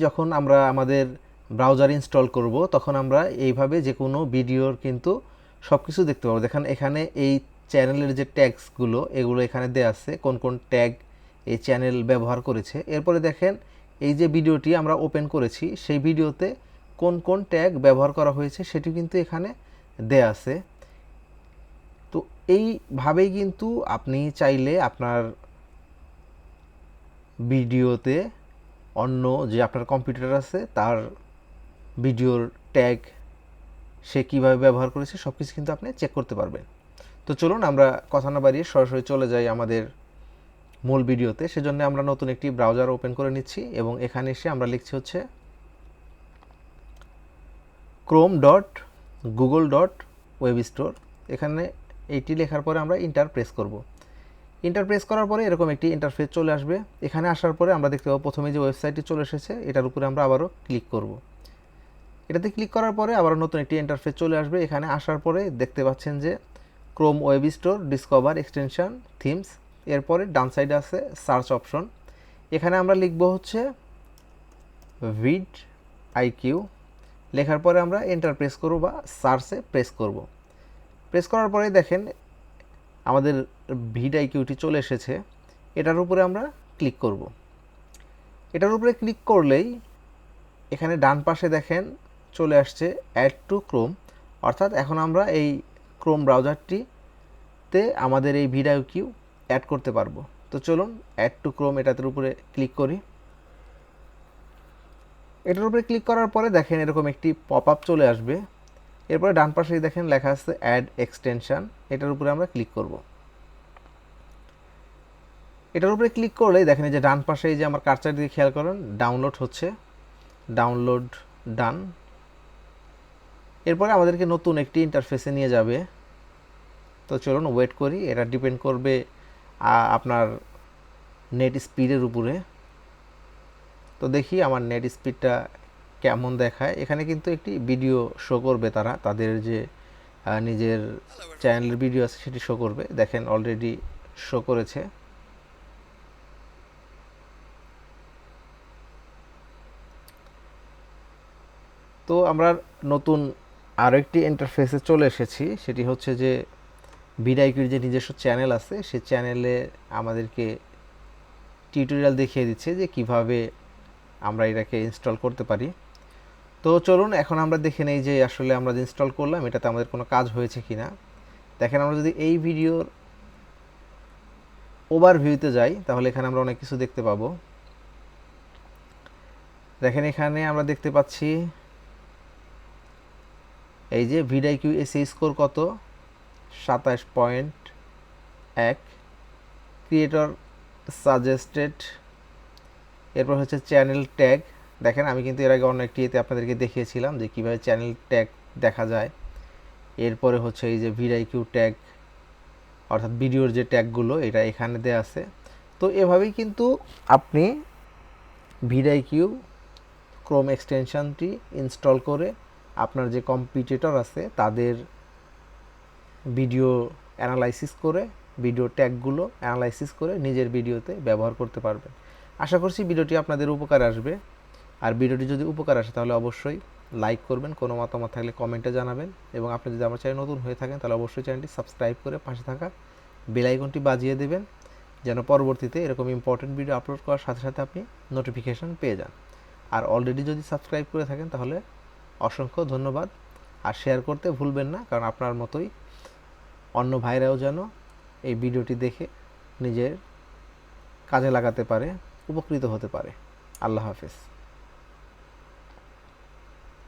যখন আমরা আমাদের ব্রাউজার ইনস্টল করব তখন আমরা এইভাবে যে কোনো ভিডিওর কিন্তু সব কিছু দেখতে পাবো। দেখেন এখানে এই চ্যানেলের যে ট্যাগসগুলো এগুলো এখানে দেওয়া আছে, কোন কোন ট্যাগ এই চ্যানেল ব্যবহার করেছে। এরপরে দেখেন এই যে ভিডিওটি আমরা ওপেন করেছি সেই ভিডিওতে কোন কোন ট্যাগ ব্যবহার করা হয়েছে সেটি কিন্তু এখানে দেয়া আছে। তো এইভাবেই কিন্তু আপনি চাইলে আপনার ভিডিওতে অন্য যে আপনার কম্পিউটার আছে তার ভিডিওর ট্যাগ সে কীভাবে ব্যবহার করেছে সব কিছু কিন্তু আপনি চেক করতে পারবেন। তো চলুন আমরা কথা না বাড়িয়ে সরাসরি চলে যাই আমাদের মূল ভিডিওতে। সেজন্য আমরা নতুন একটি ব্রাউজার ওপেন করে নিচ্ছি এবং এখানে এসে আমরা লিখছি হচ্ছে chrome.google.webstore। এখানে এইটি লেখার পরে আমরা ইন্টার প্রেস করব। ইন্টার প্রেস করার পরে এরকম একটি ইন্টারফেস চলে আসবে। এখানে আসার পরে আমরা দেখতে পাবো প্রথমে যে ওয়েবসাইটটি চলে এসেছে এটার উপরে আমরা আবারও ক্লিক করব। এটাতে ক্লিক করার পরে আবার নতুন একটি ইন্টারফেস চলে আসবে। এখানে আসার পরে দেখতে পাচ্ছেন যে Chrome web store, discover, extension, themes. এরপরে ডান সাইডে আছে সার্চ অপশন। এখানে আমরা লিখব হচ্ছে vidIQ। লেখার পরে আমরা এন্টার প্রেস করব বা সার্চে প্রেস করব। প্রেস করার পরে দেখেন আমাদের vidIQটি চলে এসেছে। এটার উপরে আমরা ক্লিক করব। এটার উপরে ক্লিক করলেই এখানে ডান পাশে দেখেন চলে আসছে অ্যাড টু ক্রোম, অর্থাৎ এখন আমরা এই ক্রোম ব্রাউজারটিতে আমাদের এই vidIQ অ্যাড করতে পারবো। তো চলুন অ্যাড টু ক্রোম এটার উপরে ক্লিক করি। এটার উপরে ক্লিক করার পরে দেখেন এরকম একটি পপ আপ চলে আসবে। এরপরে ডান পাশে দেখেন লেখা আছে অ্যাড এক্সটেনশন, এটার উপরে আমরা ক্লিক করব। এটার উপরে ক্লিক করলেই দেখেন এই যে ডান পাশে এই যে আমার কার্সার দিকে খেয়াল করেন ডাউনলোড হচ্ছে, ডাউনলোড ডান। এরপরে আমাদেরকে নতুন একটি ইন্টারফেসে নিয়ে যাবে। তো চলুন ওয়েট করি, এটা ডিপেন্ড করবে আপনার নেট স্পিডের উপরে। তো দেখি আমার নেট স্পিডটা কেমন দেখায়। এখানে কিন্তু একটি ভিডিও শো করবে, তাদের যে নিজের চ্যানেলের ভিডিও আছে সেটি শো করবে। দেখেন অলরেডি শো করেছে। তো আমরা নতুন আরও একটি ইন্টারফেসে চলে এসেছি, সেটি হচ্ছে যে vidIQর যে নিজস্ব চ্যানেল আছে সেই চ্যানেলে আমাদেরকে টিউটোরিয়াল দেখিয়ে দিচ্ছে যে কিভাবে আমরা এটাকে ইনস্টল করতে পারি। তো চলুন এখন আমরা দেখে নেই যে আসলে আমরা যে ইনস্টল করলাম এটাতে আমাদের কোনো কাজ হয়েছে কি না। দেখেন আমরা যদি এই ভিডিওর ওভারভিউতে যাই তাহলে এখানে আমরা অনেক কিছু দেখতে পাবো। দেখেন এখানে আমরা দেখতে পাচ্ছি এই যে vidIQ এসএ স্কোর কত 27.1, ক্রিয়েটর সাজেস্টেড, এরপর হচ্ছে চ্যানেল ট্যাগ। দেখেন আমি কিন্তু এর আগে অন্য একটি এতে আপনাদেরকে দেখিয়েছিলাম যে কীভাবে চ্যানেল ট্যাগ দেখা যায়। এরপরে হচ্ছে এই যে vidIQ ট্যাগ, অর্থাৎ ভিডিওর যে ট্যাগগুলো এটা এখানে দেওয়া আছে। তো এভাবেই কিন্তু আপনি vidIQ ক্রোম এক্সটেনশনটি ইনস্টল করে আপনার যে কম্পিটিটর আছে তাদের ভিডিও অ্যানালাইসিস করে, ভিডিও ট্যাগগুলো অ্যানালাইসিস করে নিজের ভিডিওতে ব্যবহার করতে পারবেন। আশা করছি ভিডিওটি আপনাদের উপকার আসবে। আর ভিডিওটি যদি উপকার আসে তাহলে অবশ্যই লাইক করবেন, কোনো মতামত থাকলে কমেন্টে জানাবেন, এবং আপনি যদি আমার চ্যানেল নতুন হয়ে থাকেন তাহলে অবশ্যই চ্যানেলটি সাবস্ক্রাইব করে পাশে থাকা বেল আইকনটি বাজিয়ে দেবেন যেন পরবর্তীতে এরকম ইম্পর্টেন্ট ভিডিও আপলোড করার সাথে সাথে আপনি নোটিফিকেশান পেয়ে যান। আর অলরেডি যদি সাবস্ক্রাইব করে থাকেন তাহলে অসংখ্য ধন্যবাদ। আর শেয়ার করতে ভুলবেন না, কারণ আপনার মতোই অন্য ভাইরাও যেন এই ভিডিওটি দেখে নিজের কাজে লাগাতে পারে, উপকৃত হতে পারে। আল্লাহ হাফেজ।